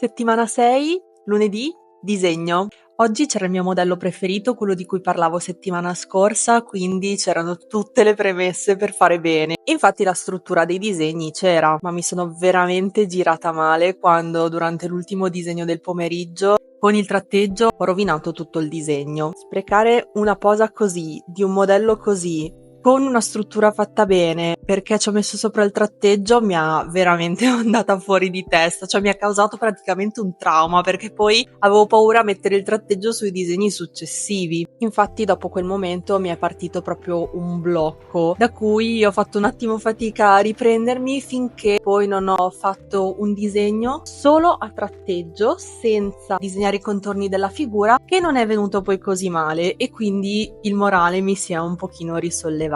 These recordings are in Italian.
Settimana 6, lunedì, disegno. Oggi c'era il mio modello preferito, quello di cui parlavo settimana scorsa, quindi c'erano tutte le premesse per fare bene. Infatti la struttura dei disegni c'era, ma mi sono veramente girata male quando durante l'ultimo disegno del pomeriggio con il tratteggio ho rovinato tutto il disegno. Sprecare una posa così, di un modello così, con una struttura fatta bene, perché ci ho messo sopra il tratteggio, mi ha veramente andata fuori di testa, cioè mi ha causato praticamente un trauma, perché poi avevo paura a mettere il tratteggio sui disegni successivi. Infatti dopo quel momento mi è partito proprio un blocco, da cui ho fatto un attimo fatica a riprendermi finché poi non ho fatto un disegno solo a tratteggio, senza disegnare i contorni della figura, che non è venuto poi così male e quindi il morale mi si è un pochino risollevato.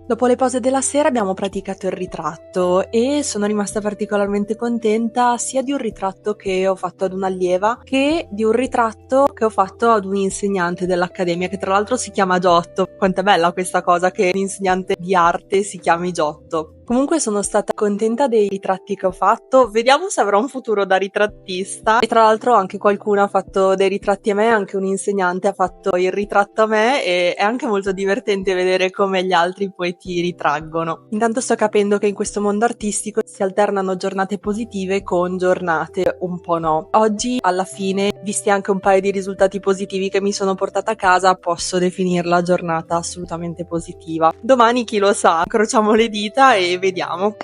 Dopo le pose della sera abbiamo praticato il ritratto e sono rimasta particolarmente contenta sia di un ritratto che ho fatto ad un'allieva che di un ritratto che ho fatto ad un insegnante dell'accademia, che tra l'altro si chiama Giotto. Quanto è bella questa cosa che l'insegnante di arte si chiami Giotto. Comunque sono stata contenta dei ritratti che ho fatto, vediamo se avrò un futuro da ritrattista. E tra l'altro anche qualcuno ha fatto dei ritratti a me, anche un insegnante ha fatto il ritratto a me e è anche molto divertente vedere come gli altri poi ti ritraggono. Intanto sto capendo che in questo mondo artistico si alternano giornate positive con giornate un po' no. Oggi alla fine, visti anche un paio di risultati positivi che mi sono portata a casa, posso definirla giornata assolutamente positiva. Domani chi lo sa, incrociamo le dita e vediamo.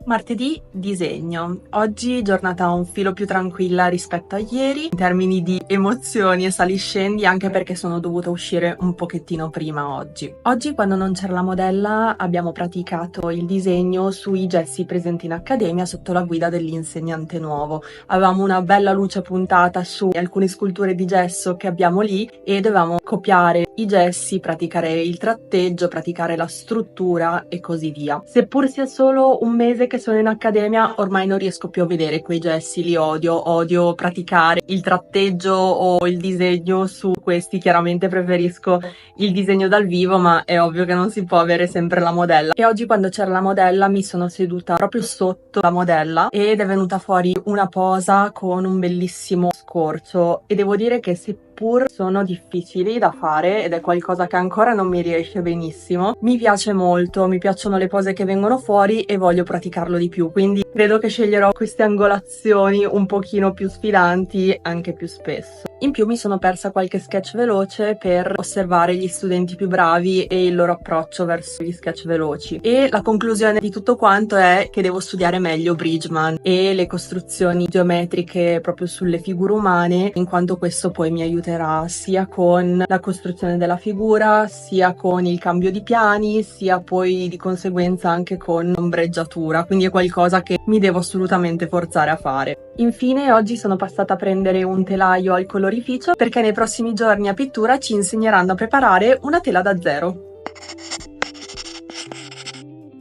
Martedì, disegno. Oggi giornata un filo più tranquilla rispetto a ieri, in termini di emozioni e saliscendi, anche perché sono dovuta uscire un pochettino prima oggi. Oggi, quando non c'era la modella, abbiamo praticato il disegno sui gessi presenti in accademia sotto la guida dell'insegnante nuovo. Avevamo una bella luce puntata su alcune sculture di gesso che abbiamo lì e dovevamo copiare i gessi, praticare il tratteggio, praticare la struttura e così via. Seppur sia solo un mese che sono in accademia, ormai non riesco più a vedere quei gessi, li odio praticare il tratteggio o il disegno su questi. Chiaramente preferisco il disegno dal vivo, ma è ovvio che non si può avere sempre la modella. E oggi, quando c'era la modella, mi sono seduta proprio sotto la modella ed è venuta fuori una posa con un bellissimo scorcio e devo dire che seppur sono difficili da fare ed è qualcosa che ancora non mi riesce benissimo, mi piace molto, mi piacciono le pose che vengono fuori e voglio praticarlo di più, quindi credo che sceglierò queste angolazioni un pochino più sfidanti anche più spesso. In più mi sono persa qualche sketch veloce per osservare gli studenti più bravi e il loro approccio verso gli sketch veloci, e la conclusione di tutto quanto è che devo studiare meglio Bridgman e le costruzioni geometriche proprio sulle figure umane, in quanto questo poi mi aiuterà sia con la costruzione della figura, sia con il cambio di piani, sia poi di conseguenza anche con ombreggiatura, quindi è qualcosa che mi devo assolutamente forzare a fare. Infine oggi sono passata a prendere un telaio al colorificio perché nei prossimi giorni a pittura ci insegneranno a preparare una tela da zero.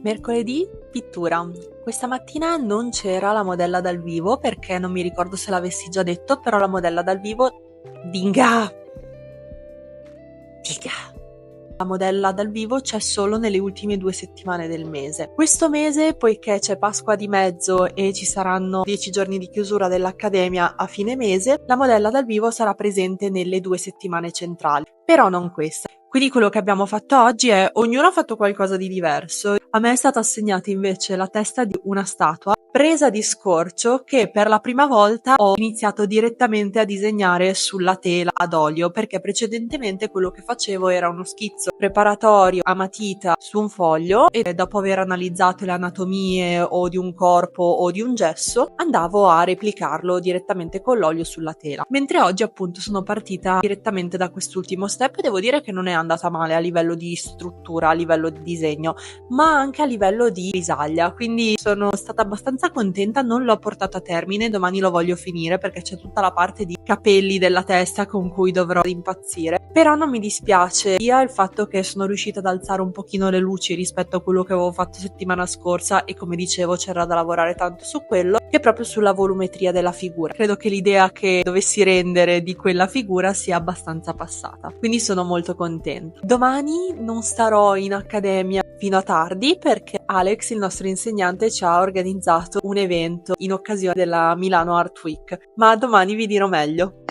Mercoledì, pittura. Questa mattina non c'era la modella dal vivo perché non mi ricordo se l'avessi già detto, però la modella dal vivo, Dinga! La modella dal vivo c'è solo nelle ultime 2 settimane del mese. Questo mese, poiché c'è Pasqua di mezzo e ci saranno 10 giorni di chiusura dell'accademia a fine mese, la modella dal vivo sarà presente nelle 2 settimane centrali, però non questa. Quindi quello che abbiamo fatto oggi è, ognuno ha fatto qualcosa di diverso. A me è stata assegnata invece la testa di una statua presa di scorcio che per la prima volta ho iniziato direttamente a disegnare sulla tela ad olio, perché precedentemente quello che facevo era uno schizzo preparatorio a matita su un foglio e dopo aver analizzato le anatomie o di un corpo o di un gesso andavo a replicarlo direttamente con l'olio sulla tela, mentre oggi appunto sono partita direttamente da quest'ultimo step e devo dire che non è andata male a livello di struttura, a livello di disegno, ma anche a livello di risaglia, quindi sono stata abbastanza contenta. Non l'ho portato a termine, domani lo voglio finire perché c'è tutta la parte di capelli della testa con cui dovrò impazzire, però non mi dispiace sia il fatto che sono riuscita ad alzare un pochino le luci rispetto a quello che avevo fatto settimana scorsa e, come dicevo, c'era da lavorare tanto su quello, che proprio sulla volumetria della figura. Credo che l'idea che dovessi rendere di quella figura sia abbastanza passata, quindi sono molto contenta. Domani non starò in accademia fino a tardi qui perché Alex, il nostro insegnante, ci ha organizzato un evento in occasione della Milano Art Week, ma domani vi dirò meglio.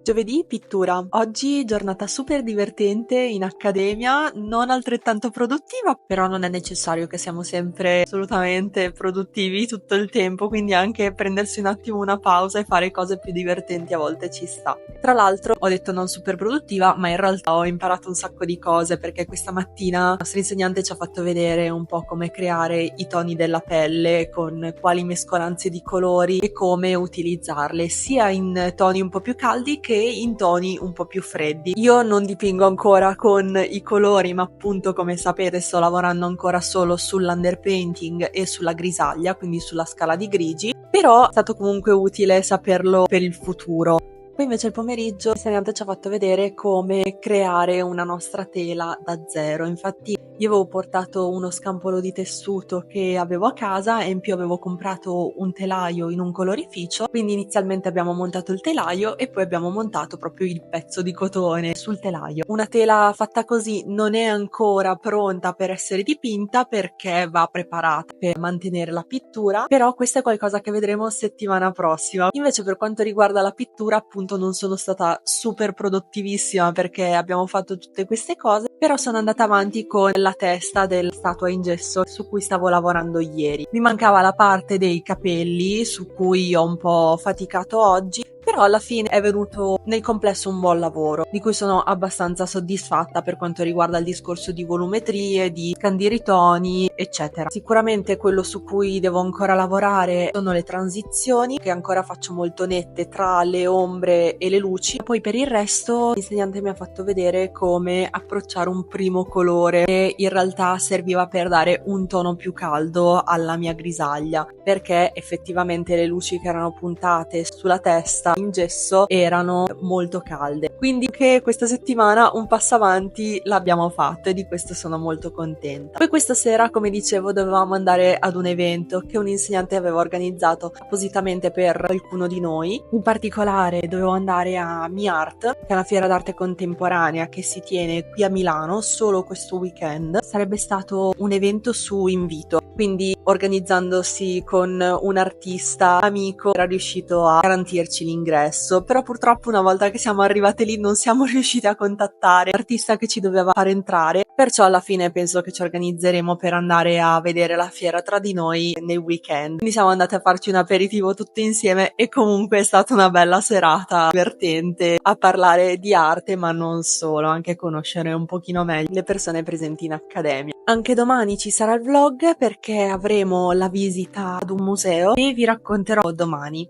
Giovedì pittura. Oggi giornata super divertente in accademia, non altrettanto produttiva, però non è necessario che siamo sempre assolutamente produttivi tutto il tempo, quindi anche prendersi un attimo una pausa e fare cose più divertenti a volte ci sta. Tra l'altro ho detto non super produttiva, ma in realtà ho imparato un sacco di cose perché questa mattina il nostro insegnante ci ha fatto vedere un po' come creare i toni della pelle, con quali mescolanze di colori e come utilizzarle sia in toni un po' più caldi che in toni un po' più freddi. Io non dipingo ancora con i colori, ma appunto come sapete sto lavorando ancora solo sull'underpainting e sulla grisaglia, quindi sulla scala di grigi, però è stato comunque utile saperlo per il futuro. Poi invece il pomeriggio l'insegnante ci ha fatto vedere come creare una nostra tela da zero. Infatti io avevo portato uno scampolo di tessuto che avevo a casa e in più avevo comprato un telaio in un colorificio, quindi inizialmente abbiamo montato il telaio e poi abbiamo montato proprio il pezzo di cotone sul telaio. Una tela fatta così non è ancora pronta per essere dipinta perché va preparata per mantenere la pittura, però questo è qualcosa che vedremo settimana prossima. Invece per quanto riguarda la pittura, appunto non sono stata super produttivissima perché abbiamo fatto tutte queste cose, però sono andata avanti con la testa della statua in gesso su cui stavo lavorando ieri. Mi mancava la parte dei capelli su cui ho un po' faticato oggi, però alla fine è venuto nel complesso un buon lavoro, di cui sono abbastanza soddisfatta per quanto riguarda il discorso di volumetrie, di scandire i toni, eccetera. Sicuramente quello su cui devo ancora lavorare sono le transizioni, che ancora faccio molto nette tra le ombre e le luci. Poi per il resto l'insegnante mi ha fatto vedere come approcciare un primo colore che in realtà serviva per dare un tono più caldo alla mia grisaglia, perché effettivamente le luci che erano puntate sulla testa in gesso erano molto calde. Quindi anche questa settimana un passo avanti l'abbiamo fatto e di questo sono molto contenta. Poi questa sera, come dicevo, dovevamo andare ad un evento che un insegnante aveva organizzato appositamente per qualcuno di noi. In particolare dovevo andare a MiArt, che è una fiera d'arte contemporanea che si tiene qui a Milano solo questo weekend. Sarebbe stato un evento su invito, quindi organizzandosi con un artista amico era riuscito a garantirci l'ingresso, però purtroppo una volta che siamo arrivate lì non siamo riusciti a contattare l'artista che ci doveva far entrare, perciò alla fine penso che ci organizzeremo per andare a vedere la fiera tra di noi nel weekend. Quindi siamo andate a farci un aperitivo tutte insieme e comunque è stata una bella serata divertente a parlare di arte, ma non solo, anche conoscere un pochino meglio le persone presenti in accademia. Anche domani ci sarà il vlog perché avremo la visita ad un museo e vi racconterò domani.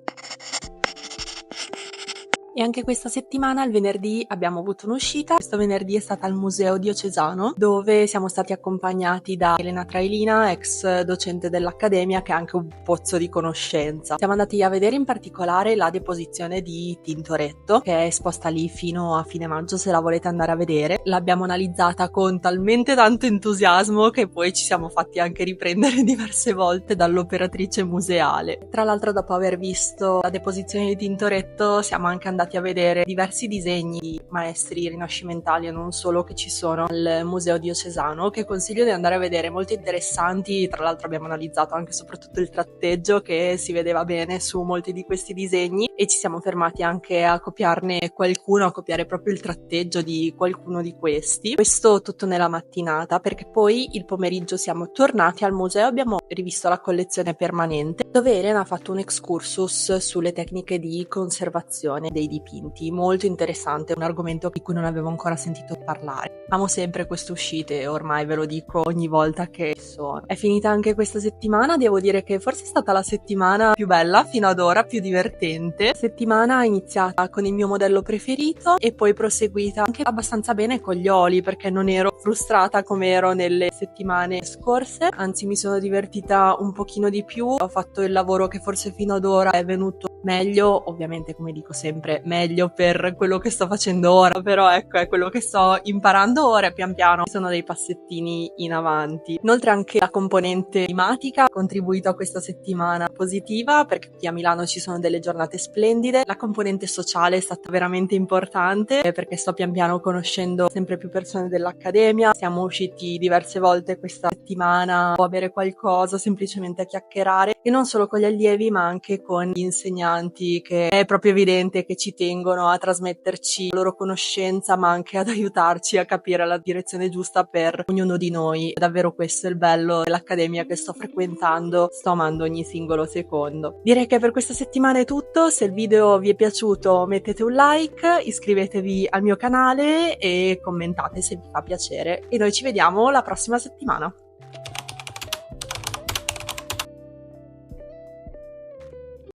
E anche questa settimana, il venerdì, abbiamo avuto un'uscita. Questo venerdì è stata al Museo Diocesano, dove siamo stati accompagnati da Elena Trailina, ex docente dell'Accademia, che è anche un pozzo di conoscenza. Siamo andati a vedere in particolare la deposizione di Tintoretto, che è esposta lì fino a fine maggio, se la volete andare a vedere. L'abbiamo analizzata con talmente tanto entusiasmo che poi ci siamo fatti anche riprendere diverse volte dall'operatrice museale. Tra l'altro, dopo aver visto la deposizione di Tintoretto, siamo anche andati a vedere diversi disegni di maestri rinascimentali e non solo che ci sono al Museo Diocesano, che consiglio di andare a vedere, molto interessanti. Tra l'altro abbiamo analizzato anche soprattutto il tratteggio che si vedeva bene su molti di questi disegni e ci siamo fermati anche a copiarne qualcuno, a copiare proprio il tratteggio di qualcuno di questi. Questo tutto nella mattinata, perché poi il pomeriggio siamo tornati al museo, abbiamo rivisto la collezione permanente, dove Elena ha fatto un excursus sulle tecniche di conservazione dei dipinti, molto interessante, un argomento di cui non avevo ancora sentito parlare. Amo sempre queste uscite, ormai ve lo dico ogni volta che sono. È finita anche questa settimana, devo dire che forse è stata la settimana più bella fino ad ora, più divertente. Settimana iniziata con il mio modello preferito e poi proseguita anche abbastanza bene con gli oli, perché non ero frustrata come ero nelle settimane scorse, anzi mi sono divertita un pochino di più. Ho fatto il lavoro che forse fino ad ora è venuto meglio, ovviamente come dico sempre meglio per quello che sto facendo ora, però ecco, è quello che sto imparando passando ore e pian piano ci sono dei passettini in avanti. Inoltre anche la componente climatica ha contribuito a questa settimana positiva, perché qui a Milano ci sono delle giornate splendide. La componente sociale è stata veramente importante, perché sto pian piano conoscendo sempre più persone dell'accademia. Siamo usciti diverse volte questa settimana a bere qualcosa, semplicemente a chiacchierare, e non solo con gli allievi ma anche con gli insegnanti, che è proprio evidente che ci tengono a trasmetterci la loro conoscenza ma anche ad aiutarci a capire la direzione giusta per ognuno di noi. Davvero questo è il bello dell'accademia che sto frequentando, sto amando ogni singolo secondo. Direi che per questa settimana è tutto. Se il video vi è piaciuto mettete un like, iscrivetevi al mio canale e commentate se vi fa piacere, e noi ci vediamo la prossima settimana.